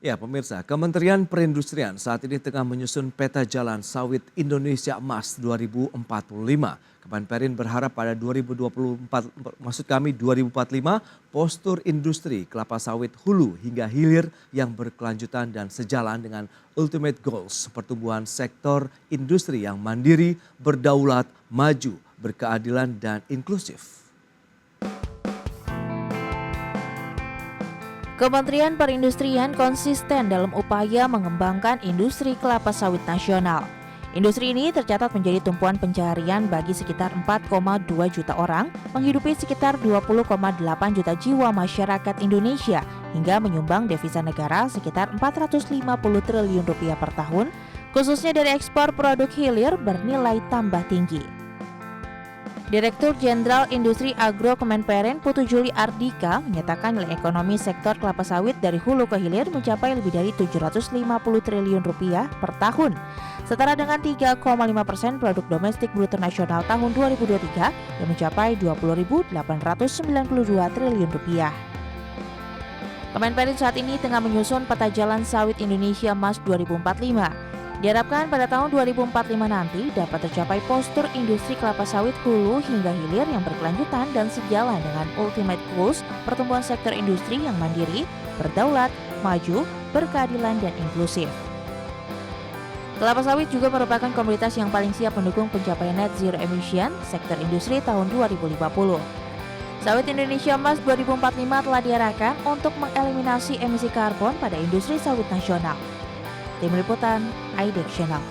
Ya pemirsa, Kementerian Perindustrian saat ini tengah menyusun peta jalan sawit Indonesia Emas 2045. Kemenperin berharap pada 2024, maksud kami 2045, postur industri kelapa sawit hulu hingga hilir yang berkelanjutan dan sejalan dengan ultimate goals pertumbuhan sektor industri yang mandiri, berdaulat, maju, berkeadilan dan inklusif. Kementerian Perindustrian konsisten dalam upaya mengembangkan industri kelapa sawit nasional. Industri ini tercatat menjadi tumpuan pencaharian bagi sekitar 4,2 juta orang, menghidupi sekitar 20,8 juta jiwa masyarakat Indonesia, hingga menyumbang devisa negara sekitar 450 triliun rupiah per tahun, khususnya dari ekspor produk hilir bernilai tambah tinggi. Direktur Jenderal Industri Agro Kemenperin Putu Juli Ardika menyatakan nilai ekonomi sektor kelapa sawit dari hulu ke hilir mencapai lebih dari 750 triliun rupiah per tahun, setara dengan 3,5% produk domestik bruto nasional tahun 2023 yang mencapai 20.892 triliun rupiah. Kemenperin saat ini tengah menyusun peta jalan sawit Indonesia Emas 2045. Diharapkan pada tahun 2045 nanti dapat tercapai postur industri kelapa sawit hulu hingga hilir yang berkelanjutan dan sejalan dengan ultimate goals pertumbuhan sektor industri yang mandiri, berdaulat, maju, berkeadilan dan inklusif. Kelapa sawit juga merupakan komoditas yang paling siap mendukung pencapaian net zero emission sektor industri tahun 2050. Sawit Indonesia Emas 2045 telah diarahkan untuk mengeliminasi emisi karbon pada industri sawit nasional. Tim Liputan, iDek Channel.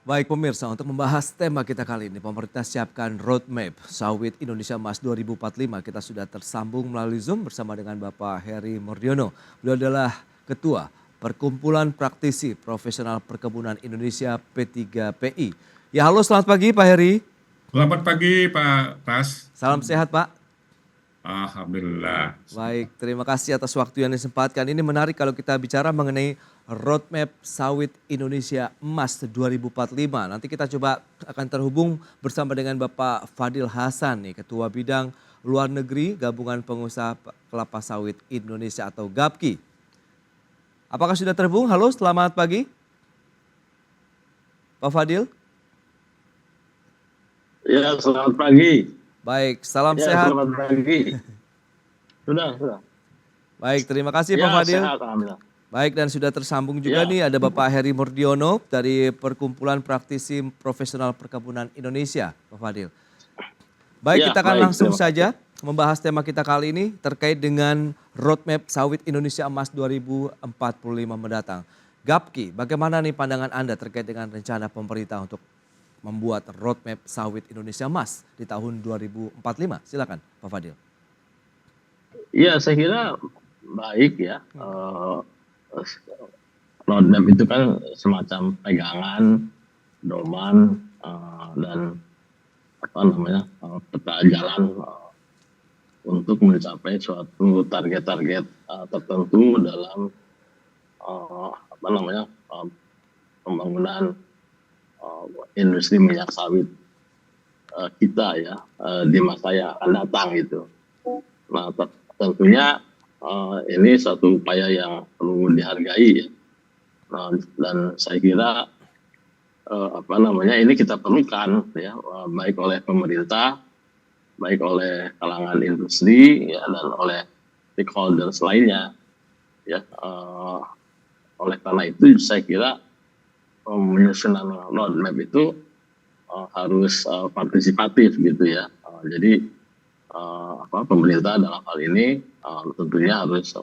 Baik pemirsa, untuk membahas tema kita kali ini, pemerintah siapkan roadmap sawit Indonesia Emas 2045. Kita sudah tersambung melalui Zoom bersama dengan Bapak Heri Mordiono. Beliau adalah Ketua Perkumpulan Praktisi Profesional Perkebunan Indonesia P3PI. Ya halo, selamat pagi Pak Heri. Selamat pagi Pak Pras. Salam sehat Pak. Alhamdulillah. Baik, terima kasih atas waktu yang disempatkan. Ini menarik kalau kita bicara mengenai roadmap sawit Indonesia Emas 2045. Nanti kita coba akan terhubung bersama dengan Bapak Fadil Hasan, nih, Ketua Bidang Luar Negeri Gabungan Pengusaha Kelapa Sawit Indonesia atau GAPKI. Apakah sudah terhubung? Halo, selamat pagi. Pak Fadil? Ya, selamat pagi. Baik, salam Ya, sehat. selamat pagi. Sudah. Baik, terima kasih Ya, Pak Fadil. sehat, alhamdulillah. Baik, dan sudah tersambung juga nih ada Bapak Heri Mordiono dari Perkumpulan Praktisi Profesional Perkebunan Indonesia, Pak Fadil. Baik, Ya, kita akan baik, langsung terima saja membahas tema kita kali ini terkait dengan roadmap sawit Indonesia Emas 2045 mendatang. GAPKI, bagaimana nih pandangan Anda terkait dengan rencana pemerintah untuk membuat roadmap sawit Indonesia Emas di tahun 2045? Silakan Pak Fadil. Ya, saya kira baik ya. Roadmap itu kan semacam pegangan, doman, dan peta jalan untuk mencapai suatu target-target tertentu dalam pembangunan industri minyak sawit kita ya di masa yang akan datang gitu. Nah tentunya ini satu upaya yang perlu dihargai ya. Nah, dan saya kira ini kita perlukan ya baik oleh pemerintah, baik oleh kalangan industri ya dan oleh stakeholders lainnya ya. Oleh karena itu saya kira penyusunan roadmap itu harus partisipatif gitu ya. Jadi pemerintah dalam hal ini tentunya harus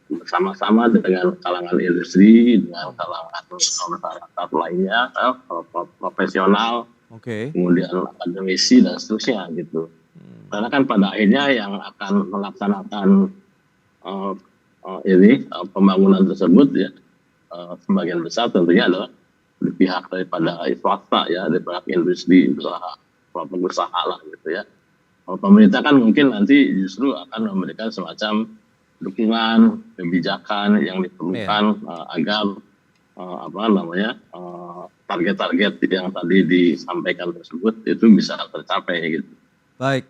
bersama-sama dengan kalangan industri, dengan kalangan masyarakat lainnya, profesional, kemudian akademisi dan seterusnya gitu. Karena kan pada akhirnya yang akan melaksanakan pembangunan tersebut ya sebagian besar tentunya adalah di pihak daripada swasta ya, dari pihak industri, usaha, pengusaha lah gitu ya. Kalau pemerintah kan mungkin nanti justru akan memberikan semacam dukungan kebijakan yang diperlukan agar target-target yang tadi disampaikan tersebut itu bisa tercapai gitu. Baik.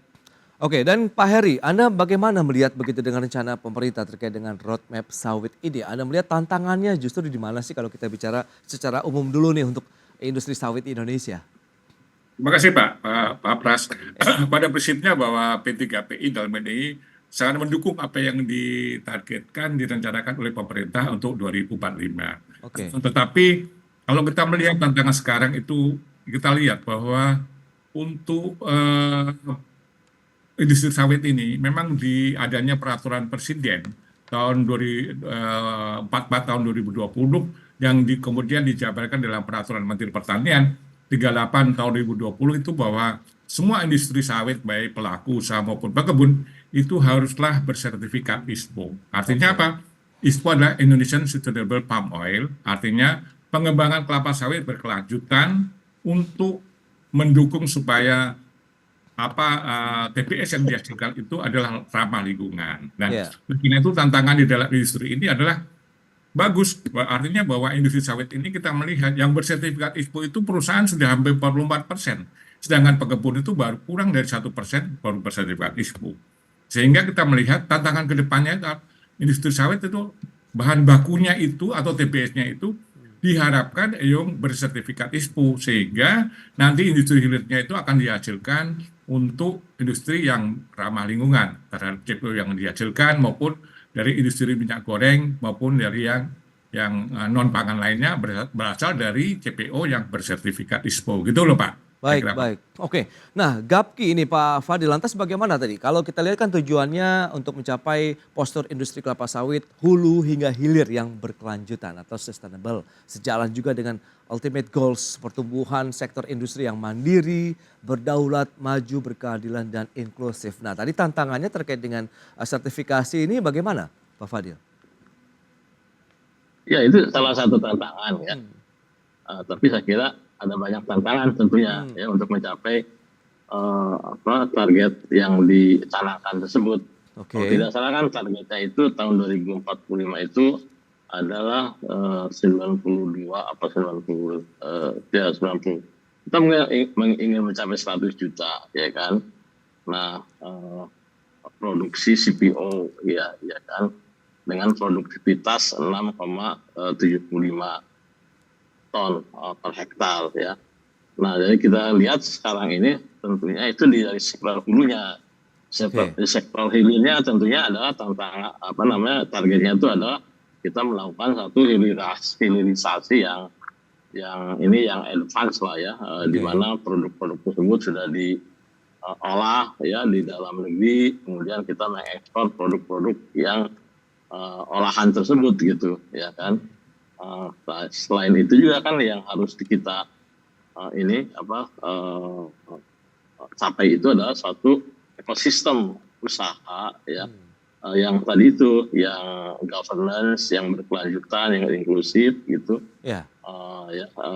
Oke, dan Pak Heri, Anda bagaimana melihat begitu dengan rencana pemerintah terkait dengan roadmap sawit ini? Anda melihat tantangannya justru di mana sih kalau kita bicara secara umum dulu nih untuk industri sawit di Indonesia? Terima kasih Pak Pras. Pada prinsipnya bahwa P3PI dalam ini sangat mendukung apa yang ditargetkan, direncanakan oleh pemerintah untuk 2045. Oke, Tetapi kalau kita melihat tantangan sekarang itu, kita lihat bahwa untuk industri sawit ini memang di adanya peraturan presiden tahun 44 tahun 2020 yang kemudian dijabarkan dalam peraturan Menteri Pertanian 38 tahun 2020 itu bahwa semua industri sawit baik pelaku usaha maupun pekebun itu haruslah bersertifikat ISPO. Artinya oke, apa? ISPO adalah Indonesian Sustainable Palm Oil, artinya pengembangan kelapa sawit berkelanjutan untuk mendukung supaya TBS yang dihasilkan itu adalah ramah lingkungan. Dan ya, karena itu tantangan di dalam industri ini adalah bagus, artinya bahwa industri sawit ini kita melihat yang bersertifikat ISPO itu perusahaan sudah hampir 44%, sedangkan pekebun itu baru kurang dari 1% baru bersertifikat ISPO. Sehingga kita melihat tantangan ke depannya industri sawit itu bahan bakunya itu atau TBS-nya itu diharapkan yang bersertifikat ISPO sehingga nanti industri hilirnya itu akan dihasilkan untuk industri yang ramah lingkungan terhadap CPO yang dihasilkan maupun dari industri minyak goreng maupun dari yang non pangan lainnya berasal dari CPO yang bersertifikat ISPO gitu loh Pak. Saya baik, kira Pak. baik. Oke, nah GAPKI ini Pak Fadil, lantas bagaimana tadi? Kalau kita lihat kan tujuannya untuk mencapai postur industri kelapa sawit hulu hingga hilir yang berkelanjutan atau sustainable. Sejalan juga dengan ultimate goals pertumbuhan sektor industri yang mandiri, berdaulat, maju, berkeadilan, dan inklusif. Nah tadi tantangannya terkait dengan sertifikasi ini bagaimana Pak Fadil? Ya itu salah satu tantangan ya. Hmm, Tapi saya kira ada banyak tantangan tentunya hmm, ya untuk mencapai target yang dicanangkan tersebut. Kalau oke, tidak salah kan targetnya itu tahun 2045 itu adalah 92 apa 90 ya 90. Kita ingin mencapai 100 juta ya kan. Nah, produksi CPO ya kan dengan produktivitas 6,75 ton per hektar ya. Nah, jadi kita lihat sekarang ini tentunya itu dari sektor hulunya. oke, Di sektor hilirnya tentunya adalah tantangan targetnya itu adalah kita melakukan satu hilirisasi yang advance lah ya, di oke, mana produk-produk tersebut sudah diolah ya di dalam negeri, kemudian kita mengekspor produk-produk yang olahan tersebut gitu ya kan. Selain itu juga kan yang harus kita capai itu adalah suatu ekosistem usaha ya, yang tadi itu yang governance yang berkelanjutan yang inklusif gitu. ya,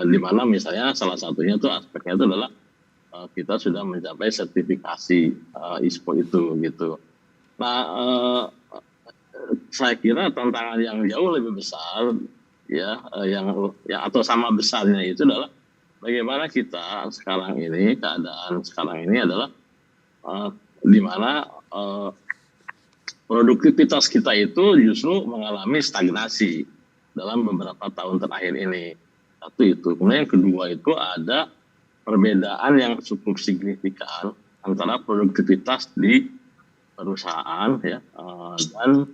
Di mana misalnya salah satunya tuh aspeknya itu adalah kita sudah mencapai sertifikasi ISPO itu gitu. Nah, saya kira tantangan yang jauh lebih besar ya, atau sama besarnya itu adalah bagaimana kita sekarang ini, keadaan sekarang ini adalah di mana produktivitas kita itu justru mengalami stagnasi dalam beberapa tahun terakhir ini. Satu itu. Kemudian yang kedua itu ada perbedaan yang cukup signifikan antara produktivitas di perusahaan ya, dan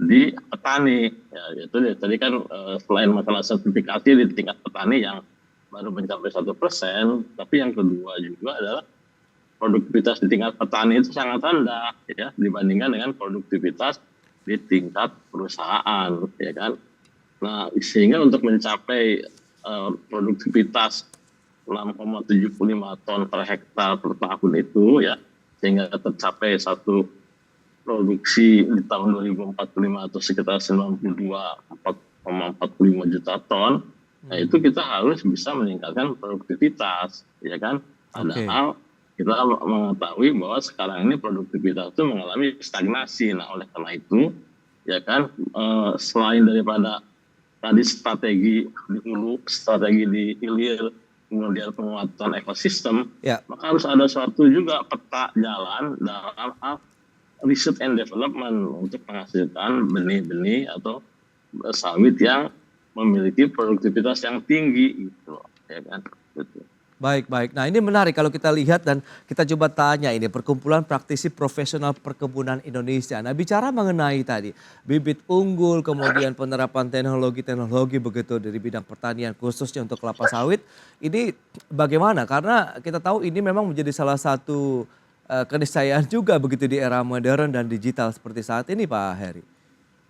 di petani. Ya, itu tadi kan selain masalah sertifikasi di tingkat petani yang baru mencapai 1%, tapi yang kedua juga adalah produktivitas di tingkat petani itu sangat rendah ya dibandingkan dengan produktivitas di tingkat perusahaan ya kan. Nah, sehingga untuk mencapai produktivitas 6,75 ton per hektar per tahun itu ya, sehingga tercapai satu produksi di tahun 2045 atau sekitar 92,45 juta ton. Nah, itu kita harus bisa meningkatkan produktivitas ya kan. Padahal kita mengetahui bahwa sekarang ini produktivitas itu mengalami stagnasi. Nah, oleh karena itu ya kan, selain daripada tadi strategi di hulu, strategi di hilir, kemudian penguatan ekosistem, Ya, maka harus ada suatu juga peta jalan dalam hal research and development untuk menghasilkan benih-benih atau sawit yang memiliki produktivitas yang tinggi gitu, ya kan? Betul. baik. Nah ini menarik kalau kita lihat dan kita coba tanya ini Perkumpulan Praktisi Profesional Perkebunan Indonesia. Nah bicara mengenai tadi bibit unggul kemudian penerapan teknologi begitu dari bidang pertanian khususnya untuk kelapa sawit. Ini bagaimana? Karena kita tahu ini memang menjadi salah satu keniscayaan juga begitu di era modern dan digital seperti saat ini Pak Heri.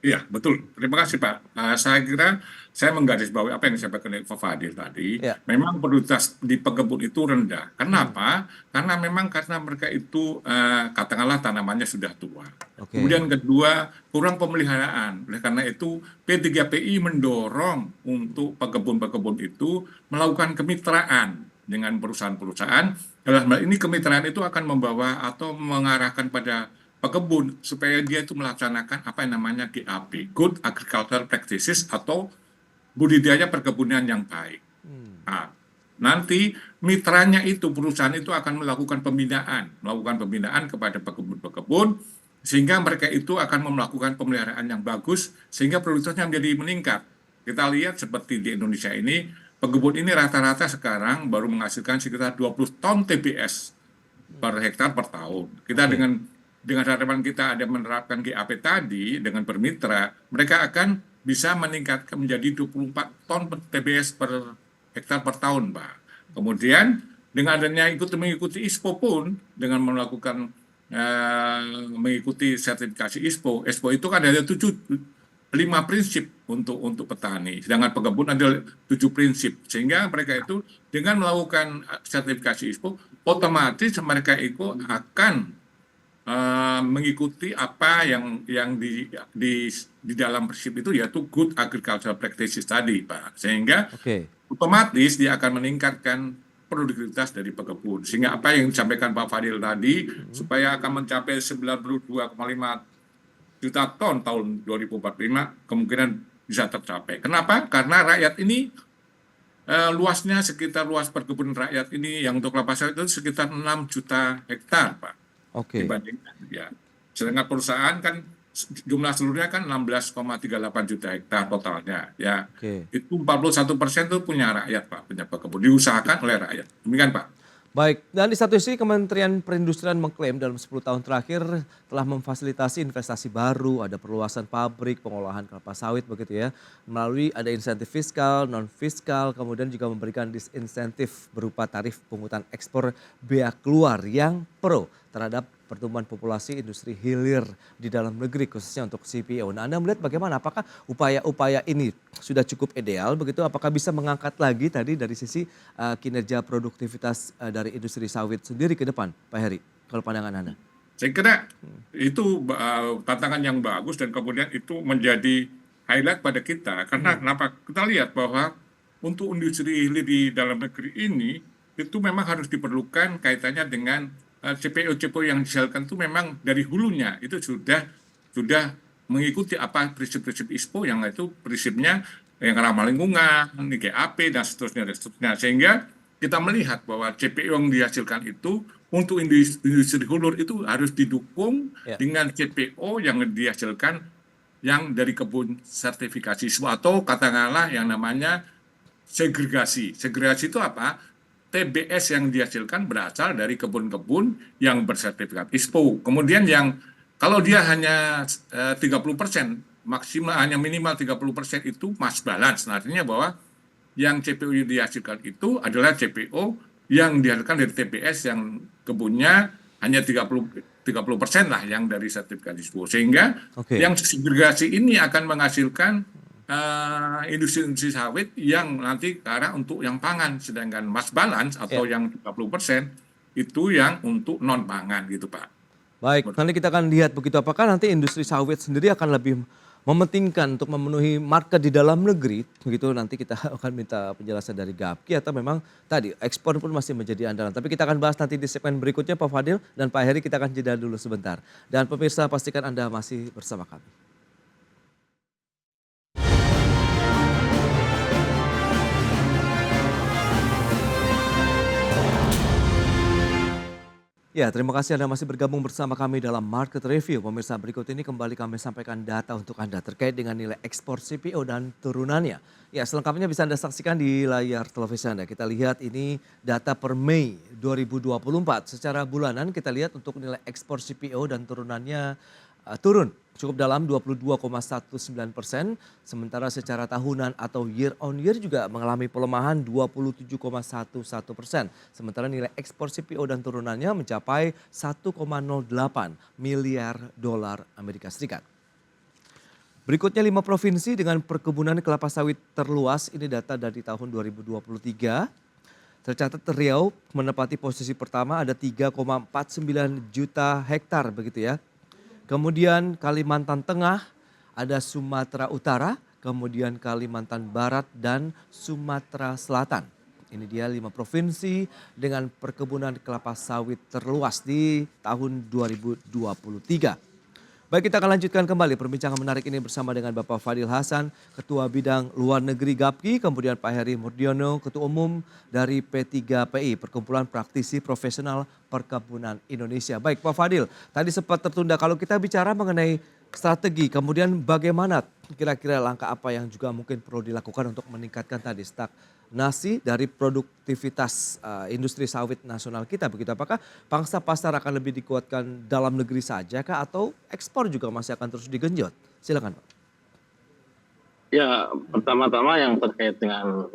Iya, betul. Terima kasih, Pak. Saya kira saya menggarisbawahi apa yang disampaikan oleh Pak Fadil tadi. Ya. Memang produktivitas di pekebun itu rendah. Kenapa? Karena mereka itu katakanlah tanamannya sudah tua. Oke. Kemudian kedua, kurang pemeliharaan. Oleh karena itu, P3PI mendorong untuk pekebun-pekebun itu melakukan kemitraan dengan perusahaan-perusahaan. Dalam hal ini kemitraan itu akan membawa atau mengarahkan pada pekebun supaya dia itu melaksanakan apa yang namanya GAP, Good Agricultural Practices atau budidaya perkebunan yang baik. Nah, nanti mitranya itu perusahaan itu akan melakukan pembinaan kepada pekebun-pekebun sehingga mereka itu akan melakukan pemeliharaan yang bagus sehingga produktivitasnya menjadi meningkat. Kita lihat seperti di Indonesia ini, pekebun ini rata-rata sekarang baru menghasilkan sekitar 20 ton TBS per hektar per tahun. Kita dengan harapan kita ada menerapkan GAP tadi dengan bermitra, mereka akan bisa meningkatkan menjadi 24 ton TBS per hektar per tahun, Pak. Kemudian dengan adanya mengikuti ISPO pun dengan melakukan mengikuti sertifikasi ISPO. ISPO itu kan ada 5 prinsip untuk petani, sedangkan pekebun ada 7 prinsip. Sehingga mereka itu dengan melakukan sertifikasi ISPO, otomatis mereka itu akan mengikuti apa yang di dalam prinsip itu yaitu good agricultural practices tadi, Pak. Sehingga otomatis dia akan meningkatkan produktivitas dari pekebun. Sehingga apa yang disampaikan Pak Fadil tadi supaya akan mencapai 92,5 juta ton tahun 2045 kemungkinan bisa tercapai. Kenapa? Karena rakyat ini luasnya sekitar luas perkebunan rakyat ini yang untuk kelapa sawit itu sekitar 6 juta hektar, Pak. Dibandingkan ya. Sedangkan perusahaan kan jumlah seluruhnya kan 16,38 juta hektar totalnya ya. Itu 41% itu punya rakyat, Pak, punya pekebun diusahakan oleh rakyat. Demikian, Pak. Baik, dan di satu sisi Kementerian Perindustrian mengklaim dalam 10 tahun terakhir telah memfasilitasi investasi baru, ada perluasan pabrik, pengolahan kelapa sawit begitu ya, melalui ada insentif fiskal, non-fiskal, kemudian juga memberikan disinsentif berupa tarif pungutan ekspor bea keluar yang pro terhadap pertumbuhan populasi industri hilir di dalam negeri khususnya untuk CPO. Nah Anda melihat bagaimana apakah upaya-upaya ini sudah cukup ideal begitu? Apakah bisa mengangkat lagi tadi dari sisi kinerja produktivitas dari industri sawit sendiri ke depan Pak Heri? Kalau pandangan Anda. Saya kira itu tantangan yang bagus dan kemudian itu menjadi highlight pada kita. Karena kenapa? Kita lihat bahwa untuk industri hilir di dalam negeri ini itu memang harus diperlukan kaitannya dengan CPO yang dihasilkan itu memang dari hulunya itu sudah mengikuti apa prinsip-prinsip ISPO yang itu prinsipnya yang ramah lingkungan, GAP dan seterusnya. Sehingga kita melihat bahwa CPO yang dihasilkan itu untuk industri hulu itu harus didukung dengan CPO yang dihasilkan yang dari kebun sertifikasi ISPO atau katakanlah yang namanya segregasi. Segregasi itu apa? TBS yang dihasilkan berasal dari kebun-kebun yang bersertifikat ISPO. Kemudian yang kalau dia hanya 30%, maksimal hanya minimal 30% itu mass balance. Nah, artinya bahwa yang CPO yang dihasilkan itu adalah CPO yang dihasilkan dari TBS yang kebunnya hanya 30% lah yang dari sertifikat ISPO. Sehingga yang segregasi ini akan menghasilkan industri sawit yang nanti ke arah untuk yang pangan, sedangkan mass balance atau yang 30% itu yang untuk non pangan gitu, Pak. Baik, nanti kita akan lihat begitu apakah nanti industri sawit sendiri akan lebih mementingkan untuk memenuhi market di dalam negeri, begitu nanti kita akan minta penjelasan dari Gapki atau memang tadi ekspor pun masih menjadi andalan. Tapi kita akan bahas nanti di segmen berikutnya Pak Fadil dan Pak Heri, kita akan jeda dulu sebentar. Dan pemirsa pastikan Anda masih bersama kami. Ya, terima kasih Anda masih bergabung bersama kami dalam Market Review. Pemirsa, berikut ini kembali kami sampaikan data untuk Anda terkait dengan nilai ekspor CPO dan turunannya. Ya, selengkapnya bisa Anda saksikan di layar televisi Anda. Kita lihat ini data per Mei 2024. Secara bulanan kita lihat untuk nilai ekspor CPO dan turunannya turun cukup dalam 22,19%, sementara secara tahunan atau year on year juga mengalami pelemahan 27,11%. Sementara nilai ekspor CPO dan turunannya mencapai 1,08 miliar dolar Amerika Serikat. Berikutnya 5 provinsi dengan perkebunan kelapa sawit terluas, ini data dari tahun 2023. Tercatat Riau menempati posisi pertama, ada 3,49 juta hektar begitu ya. Kemudian Kalimantan Tengah, ada Sumatera Utara, kemudian Kalimantan Barat dan Sumatera Selatan. Ini dia 5 provinsi dengan perkebunan kelapa sawit terluas di tahun 2023. Baik, kita akan lanjutkan kembali perbincangan menarik ini bersama dengan Bapak Fadil Hasan, Ketua Bidang Luar Negeri GAPKI, kemudian Pak Heri Murdiono, Ketua Umum dari P3PI, Perkumpulan Praktisi Profesional Perkebunan Indonesia. Baik Pak Fadil, tadi sempat tertunda, kalau kita bicara mengenai strategi, kemudian bagaimana kira-kira langkah apa yang juga mungkin perlu dilakukan untuk meningkatkan tadi stagnasi dari produktivitas industri sawit nasional kita begitu. Apakah pangsa pasar akan lebih dikuatkan dalam negeri saja kah atau ekspor juga masih akan terus digenjot? Silakan Pak. Ya, pertama-tama yang terkait dengan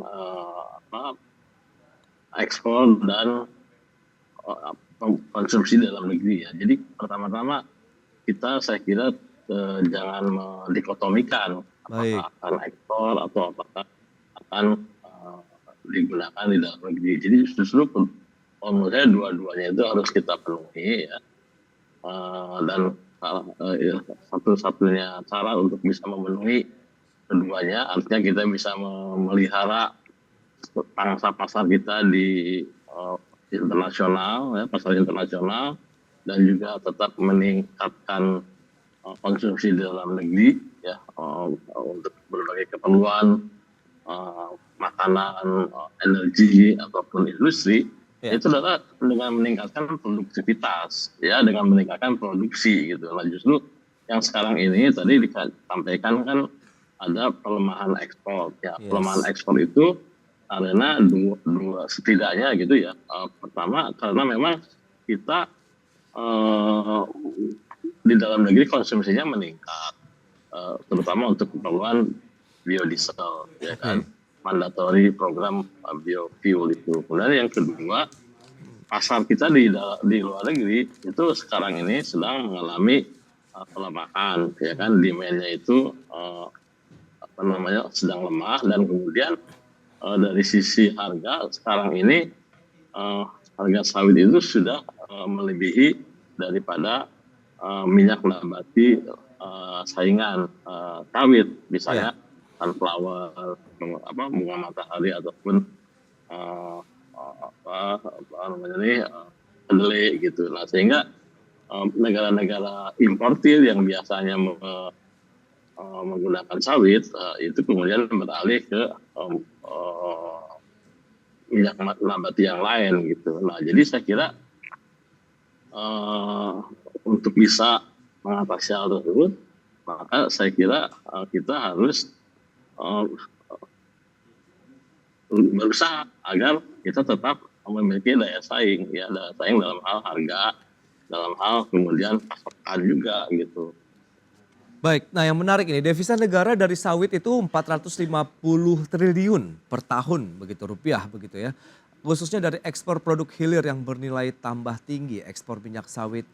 ekspor dan konsumsi dalam negeri ya. Jadi pertama-tama saya kira jangan dikotomikan apakah akan ekspor atau apakah akan digunakan di dalam negeri. Jadi justru menurut saya dua-duanya itu harus kita penuhi ya. Dan satu-satunya cara untuk bisa memenuhi keduanya artinya kita bisa memelihara pangsa pasar kita di internasional ya, pasar internasional, dan juga tetap meningkatkan konsumsi di dalam negeri ya, untuk berbagai keperluan makanan, energi ataupun industri. Itu adalah dengan meningkatkan produktivitas ya, dengan meningkatkan produksi gitu. Nah justru yang sekarang ini tadi disampaikan kan ada pelemahan ekspor ya. Pelemahan ekspor itu karena dua setidaknya gitu ya. Pertama karena memang kita di dalam negeri konsumsinya meningkat, terutama untuk keperluan biodiesel ya kan, mandatory program biofuel itu. Kemudian yang kedua, pasar kita di luar negeri itu sekarang ini sedang mengalami pelemahan ya kan, demand-nya itu sedang lemah, dan kemudian dari sisi harga sekarang ini harga sawit itu sudah melebihi daripada minyak nabati saingan sawit, misalnya sunflower, bunga matahari ataupun kedelai gitu. Nah sehingga negara-negara importir yang biasanya menggunakan sawit itu kemudian beralih ke minyak nabati yang lain gitu. Nah jadi saya kira untuk bisa mengatasi hal tersebut, maka saya kira kita harus berusaha agar kita tetap memiliki daya saing ya, daya saing dalam hal harga, dalam hal kemudian pasokan juga gitu. Baik, nah yang menarik ini devisa negara dari sawit itu 450 triliun per tahun begitu rupiah begitu ya. Khususnya dari ekspor produk hilir yang bernilai tambah tinggi, ekspor minyak sawit,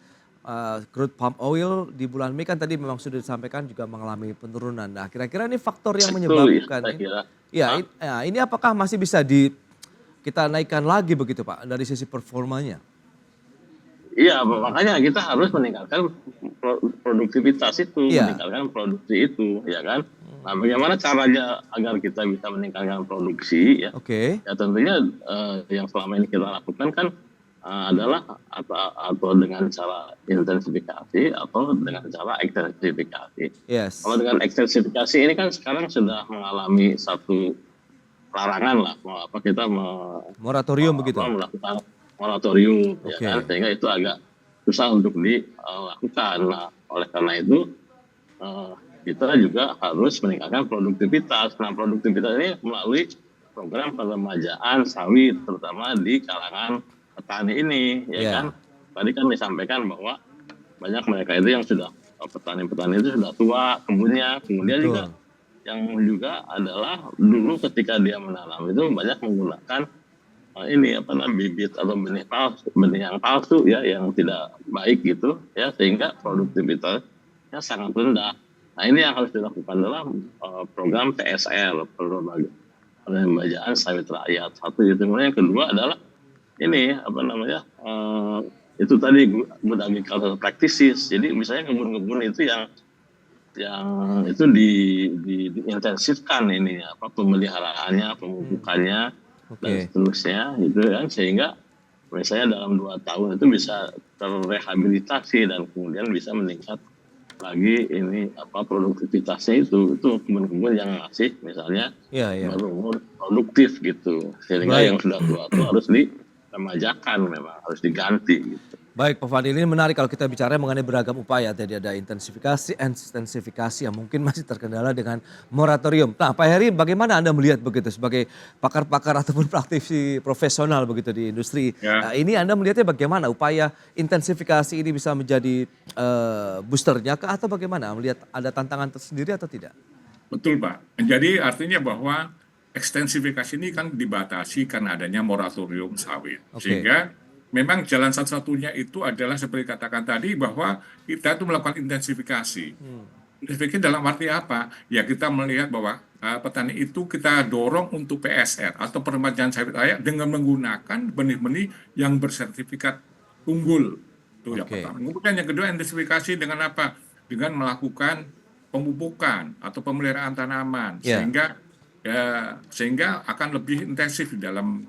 crude palm oil di bulan Mei kan tadi memang sudah disampaikan juga mengalami penurunan. Nah kira-kira ini faktor yang menyebabkan ini. Ya, ini apakah masih bisa kita naikkan lagi begitu Pak dari sisi performanya? Iya, makanya kita harus meningkatkan produktivitas itu, meningkatkan produksi itu, ya kan. Nah, bagaimana caranya agar kita bisa meningkatkan produksi? Ya, ya tentunya yang selama ini kita lakukan kan adalah atau dengan cara intensifikasi atau dengan cara ekstensifikasi. Kalau dengan ekstensifikasi ini kan sekarang sudah mengalami satu larangan lah, kita moratorium begitu. Melakukan moratorium, ya Oke. kan, sehingga itu agak susah untuk dilakukan. Nah, oleh karena itu eh, kita juga harus meningkatkan produktivitas. Nah, produktivitas ini melalui program peremajaan sawit, terutama di kalangan petani ini, ya kan. Ya, Tadi kan disampaikan bahwa banyak mereka itu yang sudah petani-petani itu sudah tua kebunnya, kemudian juga betul. yang juga adalah dulu ketika dia menanam itu banyak menggunakan ini apa namanya bibit atau benih palsu, benih yang palsu ya, yang tidak baik gitu ya, sehingga produktivitasnya sangat rendah. Nah, ini yang harus dilakukan dalam program PSR, peremajaan sawit rakyat. Satu itu, kemudian yang kedua adalah ini apa namanya itu tadi good agricultural practices. Jadi misalnya kebun-kebun itu yang itu diintensifkan ini apa pemeliharaannya, pemupukannya dan Oke. seterusnya gitu kan, sehingga misalnya dalam 2 tahun itu bisa terrehabilitasi dan kemudian bisa meningkat lagi ini apa produktivitasnya itu kebun-kebun yang masih misalnya Iya, iya. berumur produktif gitu, sehingga Baik. yang sudah tua itu harus diremajakan, memang harus diganti gitu. Baik, Pak Fadil, ini menarik kalau kita bicara mengenai beragam upaya. Tadi ada intensifikasi, ekstensifikasi yang mungkin masih terkendala dengan moratorium. Nah, Pak Heri, bagaimana Anda melihat begitu sebagai pakar-pakar ataupun praktisi profesional begitu di industri? Ya, Ini Anda melihatnya bagaimana upaya intensifikasi ini bisa menjadi boosternya kah atau bagaimana? Melihat ada tantangan tersendiri atau tidak? betul Pak. Jadi artinya bahwa ekstensifikasi ini kan dibatasi karena adanya moratorium sawit. Oke, Sehingga memang jalan satu-satunya itu adalah seperti katakan tadi bahwa kita itu melakukan intensifikasi. Intensifikasi dalam arti apa? Ya kita melihat bahwa petani itu kita dorong untuk PSR atau peremajaan sawit rakyat dengan menggunakan benih-benih yang bersertifikat unggul. Itu yang oke, pertama. Kemudian yang kedua intensifikasi dengan apa? Dengan melakukan pemupukan atau pemeliharaan tanaman ya, sehingga akan lebih intensif di dalam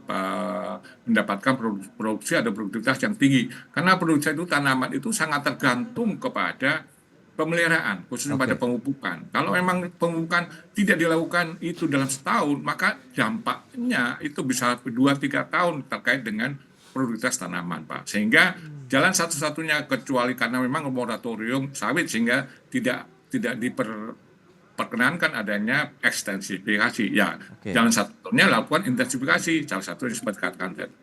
mendapatkan produksi atau produktivitas yang tinggi. Karena produksi itu tanaman itu sangat tergantung kepada pemeliharaan, khususnya pada oke, pemupukan. Kalau memang pemupukan tidak dilakukan itu dalam setahun, maka dampaknya itu bisa 2-3 tahun terkait dengan produktivitas tanaman, Pak. Sehingga jalan satu-satunya kecuali karena memang moratorium sawit sehingga tidak diperkenankan adanya ekstensifikasi. Ya, oke. jalan satunya lakukan intensifikasi. Salah satunya seperti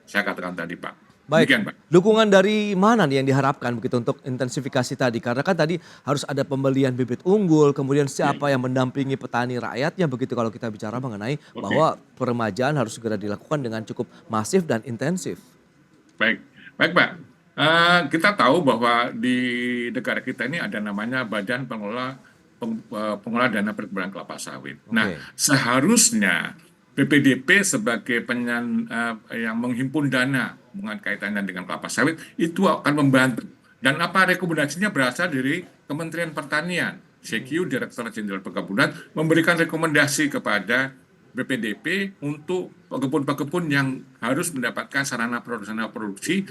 saya katakan tadi, Pak. Baik, Demikian, Pak. dukungan dari mana nih yang diharapkan begitu untuk intensifikasi tadi? Karena kan tadi harus ada pembelian bibit unggul, kemudian Ya, siapa yang mendampingi petani rakyatnya begitu kalau kita bicara mengenai oke. bahwa peremajaan harus segera dilakukan dengan cukup masif dan intensif. Baik, baik Pak. Kita tahu bahwa di negara kita ini ada namanya Badan Pengelola Dana Perkebunan Kelapa Sawit. Nah, Oke, seharusnya BPDP sebagai yang menghimpun dana dengan kaitannya dengan kelapa sawit itu akan membantu. Dan apa rekomendasinya berasal dari Kementerian Pertanian. CQ, Direktur Jenderal Perkebunan, memberikan rekomendasi kepada BPDP untuk pekebun-pekebun yang harus mendapatkan sarana produksi.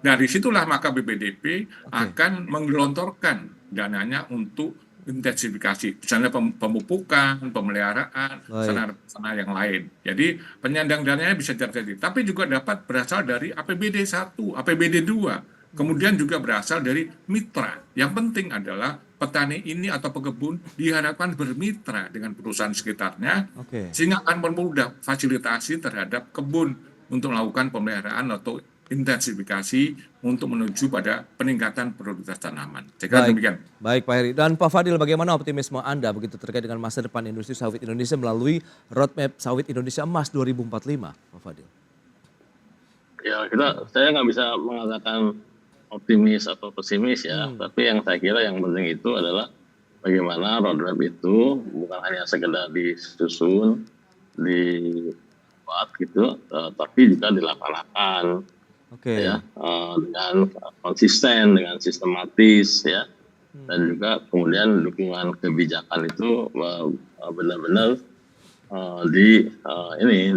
Dari situlah maka BPDP oke, akan menggelontorkan dananya untuk intensifikasi, misalnya pemupukan, pemeliharaan, baik, sarana yang lain. Jadi penyandang dananya bisa terjadi, tapi juga dapat berasal dari APBD 1, APBD 2, kemudian juga berasal dari mitra. Yang penting adalah petani ini atau pekebun diharapkan bermitra dengan perusahaan sekitarnya, oke. sehingga akan mempermudah fasilitasi terhadap kebun untuk melakukan pemeliharaan atau intensifikasi untuk menuju pada peningkatan produktivitas tanaman. Saya kira Baik, demikian. baik Pak Heri. Dan Pak Fadil, bagaimana optimisme Anda begitu terkait dengan masa depan industri sawit Indonesia melalui roadmap sawit Indonesia Emas 2045, Pak Fadil? Ya, saya nggak bisa mengatakan optimis atau pesimis ya, tapi yang saya kira yang penting itu adalah bagaimana roadmap itu bukan hanya sekedar disusun, dibuat gitu, tapi juga dilaksanakan Oke, ya, dengan konsisten, dengan sistematis ya, dan juga kemudian dukungan kebijakan itu benar-benar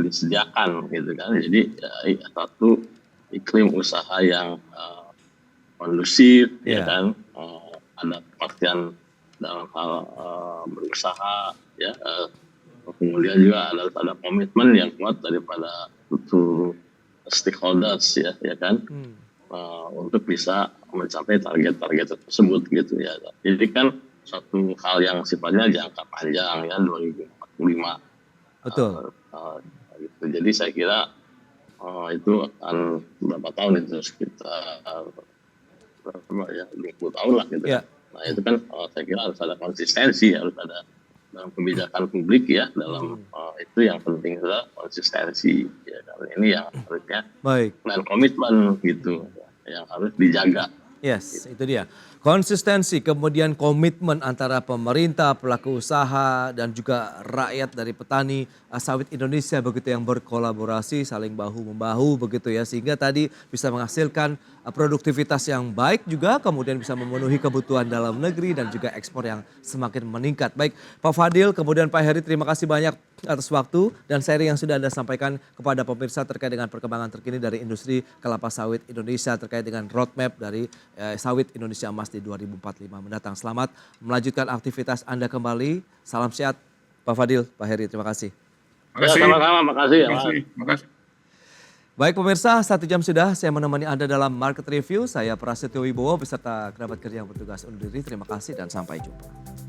disediakan gitu kan. Jadi ya, satu iklim usaha yang kondusif ya ya, kan, ada kepastian dalam hal berusaha ya, kemudian juga ada komitmen yang kuat daripada seluruh stakeholders ya kan, untuk bisa mencapai target-target tersebut gitu ya. Jadi kan suatu hal yang sifatnya jangka panjang ya 2045. Betul. Gitu. Jadi saya kira itu akan berapa tahun itu, sekitar berapa ya 20 tahun lah gitu. Ya. Nah itu kan saya kira harus ada konsistensi, harus ada dalam kebijakan publik ya, dalam itu yang penting adalah konsistensi ya kan. Ini yang harusnya Baik. dan komitmen gitu yang harus dijaga. Yes, itu dia. Konsistensi, kemudian komitmen antara pemerintah, pelaku usaha, dan juga rakyat dari petani sawit Indonesia begitu yang berkolaborasi, saling bahu-membahu begitu ya. Sehingga tadi bisa menghasilkan produktivitas yang baik juga, kemudian bisa memenuhi kebutuhan dalam negeri dan juga ekspor yang semakin meningkat. Baik, Pak Fadil, kemudian Pak Heri, terima kasih banyak atas waktu dan sharing yang sudah Anda sampaikan kepada pemirsa terkait dengan perkembangan terkini dari industri kelapa sawit Indonesia terkait dengan roadmap dari sawit Indonesia Emas di 2045 mendatang. Selamat melanjutkan aktivitas Anda kembali. Salam sehat Pak Fadil, Pak Heri, terima kasih. Ya, sama-sama, makasih ya. Makasih. Baik pemirsa, 1 jam sudah saya menemani Anda dalam Market Review. Saya Prasetyo Wibowo beserta kerabat kerja yang bertugas undur diri. Terima kasih dan sampai jumpa.